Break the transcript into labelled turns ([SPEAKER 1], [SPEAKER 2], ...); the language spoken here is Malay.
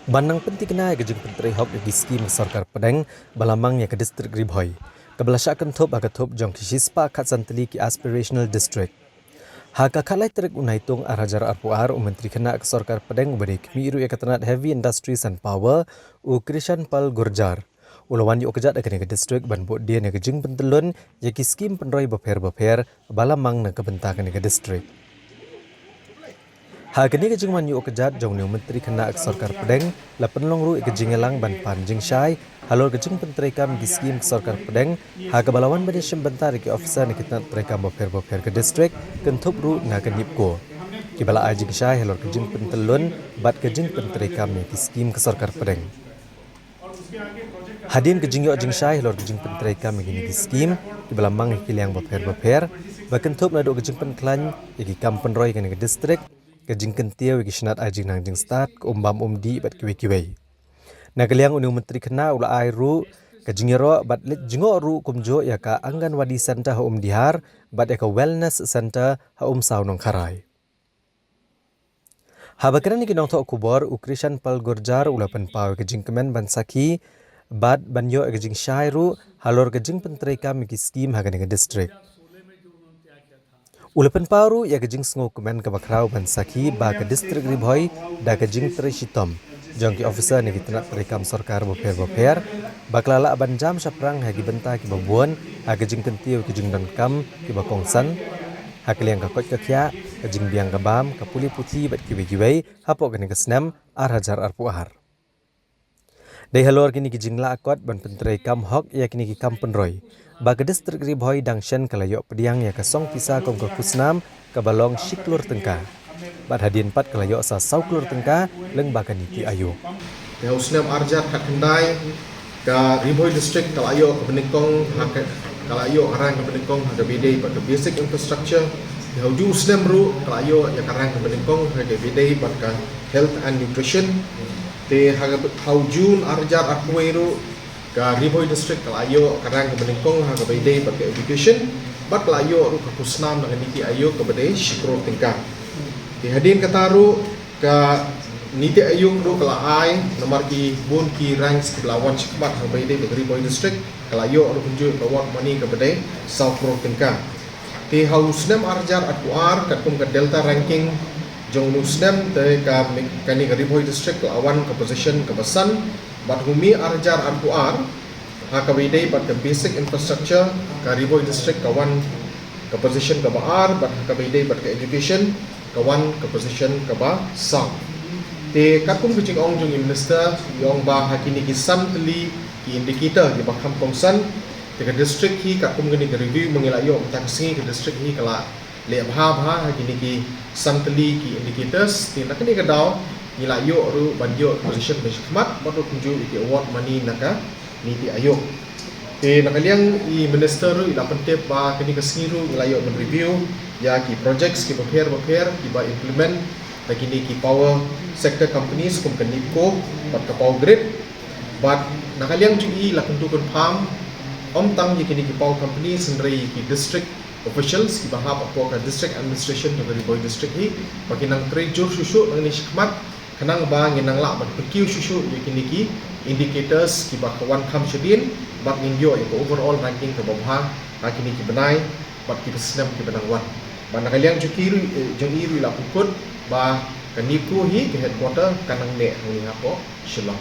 [SPEAKER 1] Banang penting kena gejeng penteri hok di skim sarkar Padang balamang ya ke distrik Ribhoi. Kebelasya kentop agathop jong kisispa kat santeli ki aspirational district. Haka kalai terik unaitung arajar arpuar menteri kena ke sarkar Padang ubari kemiru ya ketenat heavy industries and power u Krishan Pal Gurjar. Ulawan yu kejat akan ke distrik banbuk dia ne gejeng pentelun ya ki skim penroi beper balamang na kebentakan ke distrik. Hagani kejeng man yu kejat jong new menteri kena sarkar Padang la penlong ru kejeng elang ban panjing syai halor kejeng penterekam di skim sarkar Padang haga balawan bani bentar ki officer ni kita terekam boper ke distrik kentup ru na kenipko kibala ajing syai halor kejeng pentelun bat kejeng penterekam ni di skim sarkar Padang hadim kejeng yu ajing syai halor kejeng penterekam ni di skim kibala mang kiliang boper bakentup na do kejeng penklan iki kampen roy ke distrik kejing kentia wiki syenat ajing nang jing start ke umbam umdi bat kiwi. Nagaliang unu menteri kena ula airu kejing yero bat lit jengo ru kumjo ya ka anggan wadi center ha dihar bat ya ka wellness center ha sau nong karai. Habakana ni kinong tok kubor ukrishan pal gurjar ula penpau kejing kemen ban saki bat banyo kejing syairu halor kejing penterika miki skim hagan ke distrik. Ulapan paru ya kejing sengo kemen ke bakrau ban saki ba ke distrik Ribhoi da kejing terishitom jong ki officer ni kitenak terekam sarkar boper baklala ban jam syaprang hagi benta ki babuan ha kejing kentiu kejing dan kam ki bakongsan ha kaliang ka kot kakya kejing biang kabam ka puli putih bat kiwi hapok kene kesnam arajar arpuar dai halor kini kejing la akot ban penterekam hok ya kini ki kampenroy Baga distrik Ribhoi dangshen kalayok pediang ya kasong pisa kong ke kusnam ke balong shiklur tengka. Bad hadian pat kalayok sa sauklur tengka leng baga niti ayu.
[SPEAKER 2] Ya usnam arjat hak kendai ke Ribhoi distrik kalayok ke beningkong kalayok arang ke beningkong ada bidai pada basic infrastructure. Ya uju usnam ru kalayok ya karang ke beningkong ada bidai pada health and nutrition. Te haujun arjat akwe ru ka Ribhoi district kalayo karang ke beningkong ha ka baidai pat ke education bat kalayo ru ka pusnam dengan niti ayo ke badai shikror tingkang di hadin kataru ka niti ayo ru kalaai nomor ki bun ki ranks ke lawan shikmat ha baidai ke Ribhoi district kalayo ru kunju ka wat mani ke badai saukror tingkang ti hausnam arjar akuar katum ke delta ranking jong nusnam te ka kani ke Ribhoi district lawan ke position ke besan bat humi arjar arpuar ha kabidai bat ke basic infrastructure ka Ribhoi district kawan ke position ke baar bat kabidai bat ke education kawan ke position ke ba sang te kakum kucing ong jung minister yong ba hakini ki sam teli ki indicator di bakam kongsan te ke district hi kakum gani ke review mengilayo taksi ke district hi kala le bha hakini ki sam teli ki indicators te nakani ke daw nila yo ru banjo position berkhidmat baru kunju di award money naka niti ayo te nakaliang i minister ru ila pentep ba kini kesengiru nila yo men review ya ki projects ki prepare ki ba implement bagi ni ki power sector companies kum kanipko bat ka power grid but nakaliang ju i la kuntu kun pham om tang ye kini ki power company sendiri ki district officials ki bahap apa ka district administration to Ribhoi district hi bagi nang trejur susu nang ni khidmat kenang ba nginang la bat pekiu susu yakini ki indicators ki ba kawan kam shedin bat ngyo ya overall ranking ke bawah hakini ki benai bat ki senam ki benang wan ban kaliang jukiru jengiru la pukut ba kaniku hi ke headquarter kanang ne ni hapo shilong